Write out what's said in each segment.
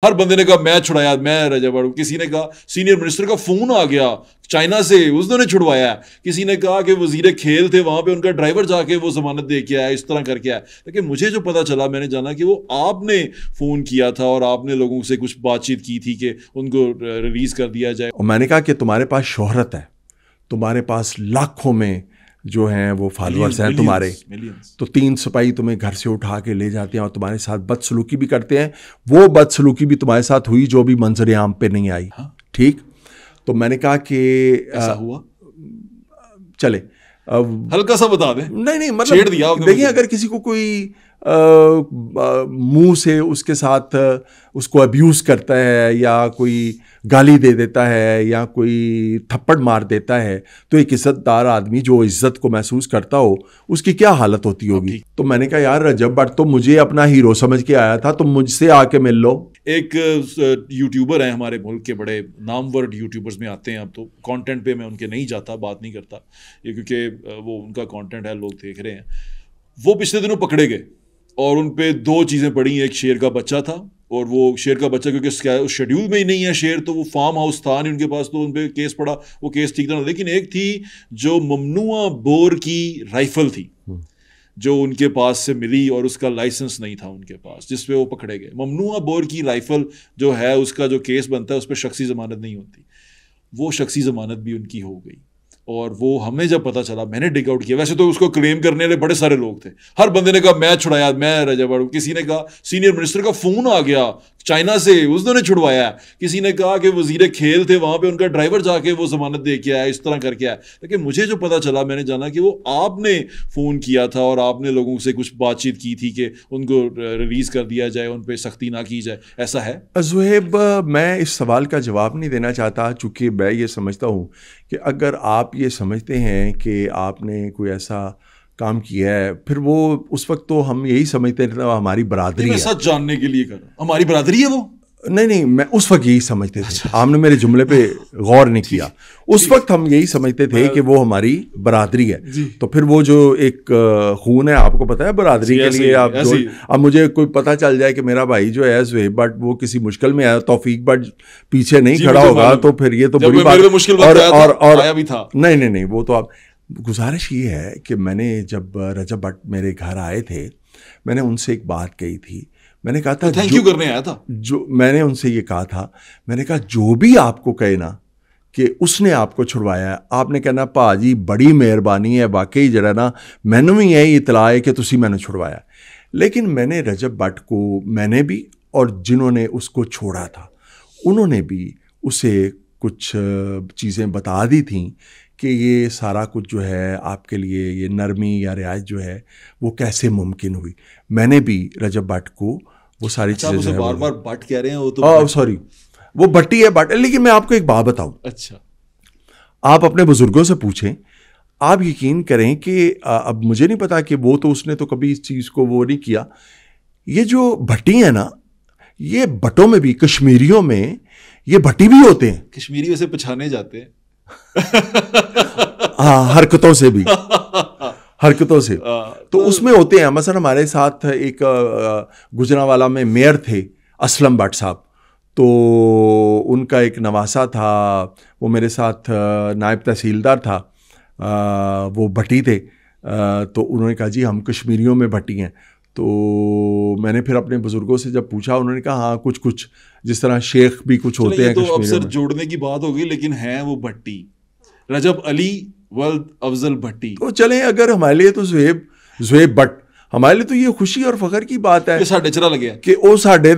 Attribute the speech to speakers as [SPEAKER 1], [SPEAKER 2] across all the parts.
[SPEAKER 1] ہر بندے نے کہا میں چھڑایا، میں رجب بٹ. کسی نے کہا سینئر منسٹر کا فون آ گیا چائنا سے، اس نے چھڑوایا. کسی نے کہا کہ وزیر کھیل تھے وہاں پہ، ان کا ڈرائیور جا کے وہ ضمانت دے کے آیا، اس طرح کر کے آیا. لیکن مجھے جو پتا چلا، میں نے جانا کہ وہ آپ نے فون کیا تھا اور آپ نے لوگوں سے کچھ بات چیت کی تھی کہ ان کو ریلیز کر دیا جائے.
[SPEAKER 2] اور میں نے کہا کہ تمہارے پاس شہرت ہے، تمہارے پاس لاکھوں میں جو ہیں وہ فالورز ہیں تمہارے، تو 3 سپاہی تمہیں گھر سے اٹھا کے لے جاتے ہیں اور تمہارے ساتھ بد سلوکی بھی کرتے ہیں. وہ بد سلوکی بھی تمہارے ساتھ ہوئی جو بھی منظر عام پہ نہیں آئی. ٹھیک، تو میں نے کہا کہ
[SPEAKER 1] ایسا ہوا،
[SPEAKER 2] چلے
[SPEAKER 1] ہلکا سا بتا دیں.
[SPEAKER 2] نہیں مطلب دیکھیں، اگر کسی کو کوئی منہ سے اس کے ساتھ اس کو ابیوز کرتا ہے یا کوئی گالی دے دیتا ہے یا کوئی تھپڑ مار دیتا ہے، تو ایک عزت دار آدمی جو عزت کو محسوس کرتا ہو اس کی کیا حالت ہوتی ہوگی. تو میں نے کہا یار رجب بٹ تو مجھے اپنا ہیرو سمجھ کے آیا تھا، تم مجھ سے آ کے مل لو.
[SPEAKER 1] ایک یوٹیوبر ہیں ہمارے ملک کے، بڑے نامور یوٹیوبرز میں آتے ہیں. اب تو کانٹینٹ پہ میں ان کے نہیں جاتا، بات نہیں کرتا یہ، کیونکہ وہ ان کا کانٹینٹ ہے، لوگ دیکھ رہے ہیں. وہ پچھلے دنوں پکڑے گئے اور ان پہ 2 چیزیں پڑی. ایک شیر کا بچہ تھا، اور وہ شیر کا بچہ کیونکہ شیڈیول میں ہی نہیں ہے شیر، تو وہ فارم ہاؤس تھا نہیں ان کے پاس، تو ان پہ کیس پڑا، وہ کیس ٹھیک تھا. لیکن ایک تھی جو ممنوعہ بور کی رائفل تھی جو ان کے پاس سے ملی، اور اس کا لائسنس نہیں تھا ان کے پاس، جس پہ وہ پکڑے گئے. ممنوعہ بور کی رائفل جو ہے، اس کا جو کیس بنتا ہے اس پہ شخصی ضمانت نہیں ہوتی. وہ شخصی ضمانت بھی ان کی ہو گئی. اور وہ ہمیں جب پتا چلا، میں نے ڈگ آؤٹ کیا. ویسے تو اس کو کلیم کرنے والے بڑے سارے لوگ تھے، ہر بندے نے کہا میں چھڑایا، میں رجب بٹ. کسی نے کہا سینئر منسٹر کا فون آ گیا چائنا سے، اس نے چھڑوایا. کسی نے کہا کہ وزیر کھیل تھے وہاں پہ، ان کا ڈرائیور جا کے وہ ضمانت دے کے آیا، اس طرح کر کے آیا. لیکن مجھے جو پتا چلا، میں نے جانا کہ وہ آپ نے فون کیا تھا اور آپ نے لوگوں سے کچھ بات چیت کی تھی کہ ان کو ریلیز کر دیا جائے، ان پہ سختی نہ کی جائے. ایسا ہے
[SPEAKER 2] زہیب؟ میں اس سوال کا جواب نہیں دینا چاہتا، چونکہ میں یہ سمجھتا ہوں کہ اگر آپ یہ سمجھتے ہیں کہ آپ نے کوئی ایسا کام کیا ہے، پھر وہ اس وقت تو ہم یہی سمجھتے ہیں ہماری برادری ہے.
[SPEAKER 1] سچ جاننے کے لیے کر ہماری برادری ہے وہ.
[SPEAKER 2] نہیں، میں اس وقت یہی سمجھتے تھے. آپ نے میرے جملے پہ غور نہیں کیا. اس وقت ہم یہی سمجھتے تھے کہ وہ ہماری برادری ہے. تو پھر وہ جو ایک خون ہے، آپ کو پتا ہے برادری کے لیے، اب مجھے کوئی پتا چل جائے کہ میرا بھائی جو ہے زہیب بٹ وہ کسی مشکل میں آیا، توفیق بٹ پیچھے نہیں کھڑا ہوگا، تو پھر یہ تو بڑی بات. اور نہیں، وہ تو آپ. گزارش یہ ہے کہ میں نے جب رجب بٹ میرے گھر آئے تھے، میں نے ان سے ایک بات کہی تھی. میں نے کہا تھا
[SPEAKER 1] تھینک یو کرنے آیا تھا.
[SPEAKER 2] جو میں نے ان سے یہ کہا تھا، میں نے کہا جو بھی آپ کو کہے نا کہ اس نے آپ کو چھڑوایا ہے، آپ نے کہنا پا جی بڑی مہربانی ہے، واقعی جڑا نا مینوں بھی یہی اطلاع ہے کہ تسی میں نے چھڑوایا. لیکن میں نے رجب بٹ کو، میں نے بھی اور جنہوں نے اس کو چھوڑا تھا انہوں نے بھی اسے کچھ چیزیں بتا دی تھیں کہ یہ سارا کچھ جو ہے آپ کے لیے، یہ نرمی یا رعایت جو ہے وہ کیسے ممکن ہوئی. میں نے بھی رجب بٹ کو وہ ساری چیزیں
[SPEAKER 1] بار بار بٹ کہہ رہے ہیں، وہ تو
[SPEAKER 2] سوری وہ بٹی ہے بٹ. لیکن میں آپ کو ایک بات بتاؤں،
[SPEAKER 1] اچھا
[SPEAKER 2] آپ اپنے بزرگوں سے پوچھیں، آپ یقین کریں کہ اب مجھے نہیں پتا کہ وہ تو اس نے تو کبھی اس چیز کو وہ نہیں کیا. یہ جو بھٹی ہیں نا، یہ بٹوں میں بھی، کشمیریوں میں یہ بھٹی بھی ہوتے ہیں.
[SPEAKER 1] کشمیری ویسے پچھانے جاتے ہیں
[SPEAKER 2] ہاں، حرکتوں سے بھی، حرکتوں سے. تو اس میں ہوتے ہیں. مثلا ہمارے ساتھ ایک گجرانوالہ میں میئر تھے اسلم بٹ صاحب، تو ان کا ایک نواسا تھا، وہ میرے ساتھ نائب تحصیلدار تھا، وہ بھٹی تھے. تو انہوں نے کہا جی ہم کشمیریوں میں بھٹی ہیں. تو میں نے پھر اپنے بزرگوں سے جب پوچھا، انہوں نے کہا ہاں کچھ جس طرح شیخ بھی کچھ ہوتے ہیں.
[SPEAKER 1] تو اب سر جوڑنے کی بات ہوگی، لیکن ہیں وہ بھٹی، رجب علی ولد افضل بھٹی.
[SPEAKER 2] تو چلیں، اگر ہمارے لیے تو زہیب بٹ، ہمارے لیے تو یہ خوشی اور فخر کی بات ہے
[SPEAKER 1] ساڈے چرا لگیا
[SPEAKER 2] کہ وہ ساڈے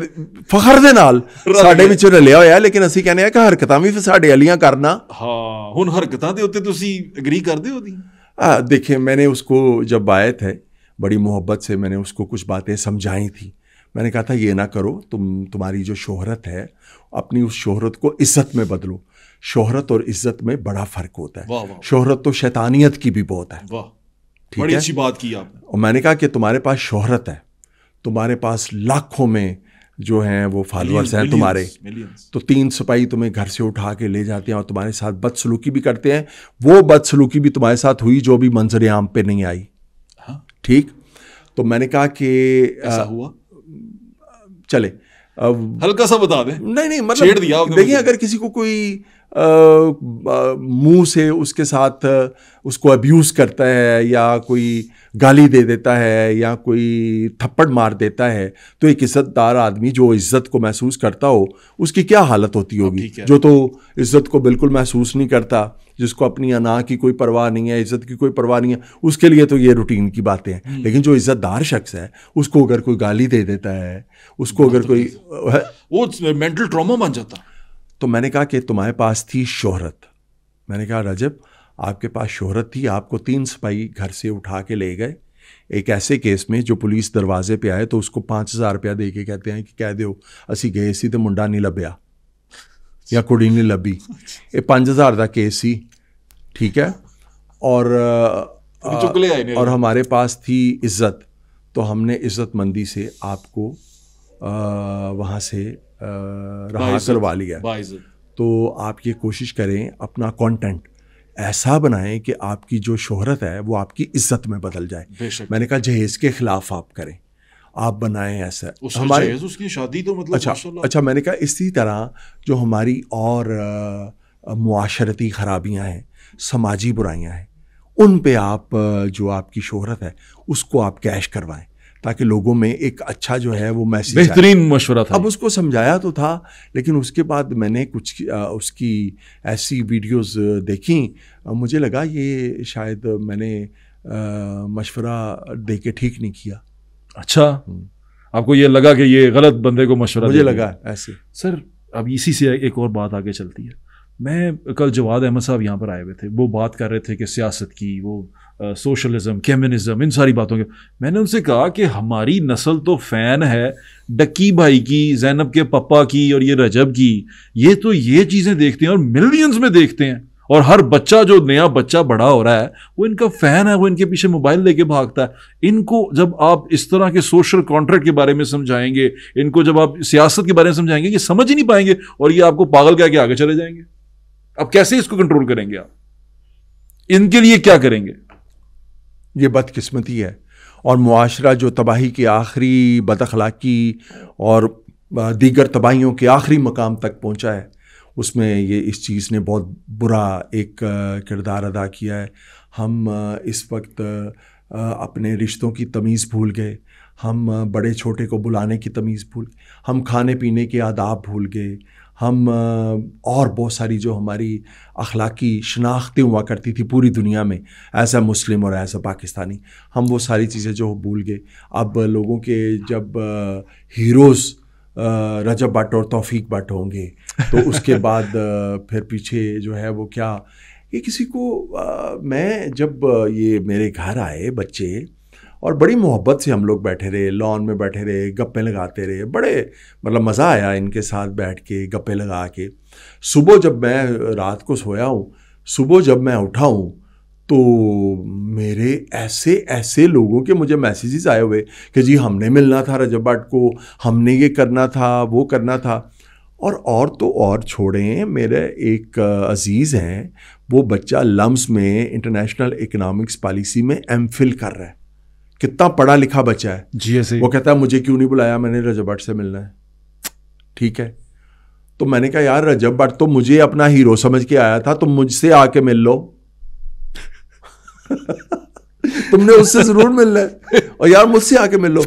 [SPEAKER 2] فخر دے نال ساڈے وچ رلیا ہویا. لیکن اسی کہنے ہیں کہ حرکتاں بھی ساڈے والیاں کرنا.
[SPEAKER 1] ہاں، ہن حرکتاں دے اوتے تسی اگری کردے ہو دی.
[SPEAKER 2] دیکھیں، میں نے اس کو جب آئے تھے بڑی محبت سے میں نے اس کو کچھ باتیں سمجھائی تھیں. میں نے کہا تھا یہ نہ کرو، تمہاری جو شہرت ہے اپنی اس شہرت کو عزت میں بدلو. شہرت اور عزت میں بڑا فرق ہوتا ہے. شہرت تو شیطانیت کی بھی بہت ہے.
[SPEAKER 1] بڑی اچھی بات کی آپ نے.
[SPEAKER 2] اور میں نے کہا کہ تمہارے پاس شہرت ہے، تمہارے پاس لاکھوں میں جو ہیں وہ فالورز ہیں تمہارے، تو 3 سپاہی تمہیں گھر سے اٹھا کے لے جاتے ہیں اور تمہارے ساتھ بد سلوکی بھی کرتے ہیں. وہ بد سلوکی بھی تمہارے ساتھ ہوئی جو بھی منظر عام پہ نہیں آئی. ٹھیک، تو میں نے کہا کہ
[SPEAKER 1] ایسا ہوا،
[SPEAKER 2] چلے
[SPEAKER 1] ہلکا سا بتا دیں.
[SPEAKER 2] نہیں
[SPEAKER 1] چھیڑ دیا آپ نے.
[SPEAKER 2] دیکھیں اگر کسی کو کوئی منہ سے اس کے ساتھ اس کو ابیوز کرتا ہے یا کوئی گالی دے دیتا ہے یا کوئی تھپڑ مار دیتا ہے تو ایک عزت دار آدمی جو عزت کو محسوس کرتا ہو اس کی کیا حالت ہوتی ہوگی. جو تو عزت کو بالکل محسوس نہیں کرتا, جس کو اپنی انا کی کوئی پرواہ نہیں ہے, عزت کی کوئی پرواہ نہیں ہے, اس کے لیے تو یہ روٹین کی باتیں ہیں. لیکن جو عزت دار شخص ہے اس کو اگر کوئی گالی دے دیتا ہے, اس کو اگر کوئی,
[SPEAKER 1] وہ مینٹل ٹراما بن جاتا.
[SPEAKER 2] تو میں نے کہا کہ تمہارے پاس تھی شہرت. میں نے کہا رجب آپ کے پاس شہرت تھی, آپ کو 3 سپاہی گھر سے اٹھا کے لے گئے ایک ایسے کیس میں جو پولیس دروازے پہ آئے تو اس کو 5000 روپیہ دے کے کہتے ہیں کہ کہہ دیو اسی گئے سی تو منڈا نہیں لبیا یا کڑی نہیں لبی. یہ 5000 کا کیس سی, ٹھیک ہے, اور ہمارے پاس تھی عزت تو ہم نے عزت مندی سے آپ کو وہاں سے رہا کروا لیا. تو آپ یہ کوشش کریں اپنا کانٹینٹ ایسا بنائیں کہ آپ کی جو شہرت ہے وہ آپ کی عزت میں بدل جائے. میں نے کہا جہیز کے خلاف آپ کریں, آپ بنائیں ایسا.
[SPEAKER 1] ہمارے اس کی شادی تو مطلب
[SPEAKER 2] اچھا میں نے کہا اسی طرح جو ہماری اور معاشرتی خرابیاں ہیں, سماجی برائیاں ہیں, ان پہ آپ جو آپ کی شہرت ہے اس کو آپ کیش کروائیں تاکہ لوگوں میں ایک اچھا جو ہے وہ میسیج.
[SPEAKER 1] بہترین مشورہ تھا.
[SPEAKER 2] اب اس کو سمجھایا تو تھا لیکن اس کے بعد میں نے کچھ اس کی ایسی ویڈیوز دیکھیں, مجھے لگا یہ شاید میں نے مشورہ دے کے ٹھیک نہیں کیا.
[SPEAKER 1] اچھا, آپ کو یہ لگا کہ یہ غلط بندے کو مشورہ
[SPEAKER 2] مجھے لگا ایسے.
[SPEAKER 1] سر اب اسی سے ایک اور بات آگے چلتی ہے. میں کل جواد احمد صاحب یہاں پر آئے ہوئے تھے, وہ بات کر رہے تھے کہ سیاست کی, وہ سوشلزم, کمیونزم, ان ساری باتوں کے. میں نے ان سے کہا کہ ہماری نسل تو فین ہے ڈکی بھائی کی, زینب کے پپا کی اور یہ رجب کی. یہ تو یہ چیزیں دیکھتے ہیں اور ملینز میں دیکھتے ہیں, اور ہر بچہ جو نیا بچہ بڑا ہو رہا ہے وہ ان کا فین ہے, وہ ان کے پیچھے موبائل لے کے بھاگتا ہے. ان کو جب آپ اس طرح کے سوشل کانٹریکٹ کے بارے میں سمجھائیں گے, ان کو جب آپ سیاست کے بارے میں سمجھائیں گے, یہ سمجھ ہی نہیں پائیں گے اور یہ آپ کو پاگل کہہ کے آگے چلے جائیں گے. اب کیسے اس کو کنٹرول کریں گے آپ؟ ان کے لیے کیا کریں گے؟
[SPEAKER 2] یہ بدقسمتی ہے, اور معاشرہ جو تباہی کی آخری بد اخلاقی اور دیگر تباہیوں کے آخری مقام تک پہنچا ہے, اس میں یہ اس چیز نے بہت برا ایک کردار ادا کیا ہے. ہم اس وقت اپنے رشتوں کی تمیز بھول گئے, ہم بڑے چھوٹے کو بلانے کی تمیز بھول گئے, ہم کھانے پینے کے آداب بھول گئے, ہم اور بہت ساری جو ہماری اخلاقی شناختیں ہوا کرتی تھی پوری دنیا میں ایز اے مسلم اور ایز اے پاکستانی, ہم وہ ساری چیزیں جو بھول گئے. اب لوگوں کے جب ہیروز رجب بٹ اور توفیق بٹ ہوں گے تو اس کے بعد پھر پیچھے جو ہے وہ کیا, یہ کسی کو میں جب یہ میرے گھر آئے بچے اور بڑی محبت سے ہم لوگ بیٹھے رہے, لان میں بیٹھے رہے, گپیں لگاتے رہے, بڑے مطلب مزہ آیا ان کے ساتھ بیٹھ کے گپیں لگا کے. صبح جب میں رات کو سویا ہوں, صبح جب میں اٹھا ہوں تو میرے ایسے لوگوں کے مجھے میسیجز آئے ہوئے کہ جی ہم نے ملنا تھا رجب بٹ کو, ہم نے یہ کرنا تھا, وہ کرنا تھا. اور تو اور چھوڑیں, میرے ایک عزیز ہیں وہ بچہ لمس میں انٹرنیشنل اکنامکس پالیسی میں ایم فل کر رہا ہے, کتنا پڑھا لکھا بچہ ہے
[SPEAKER 1] جی. ایسے
[SPEAKER 2] وہ کہتا ہے مجھے کیوں نہیں بلایا, میں نے رجب بٹ سے ملنا ہے. ٹھیک ہے, تو میں نے کہا یار رجب بٹ تو مجھے اپنا ہیرو سمجھ کے آیا تھا, تم مجھ سے آ کے مل لو. تم نے اس سے ضرور ملنا ہے, اور یار مجھ سے آ کے مل لو.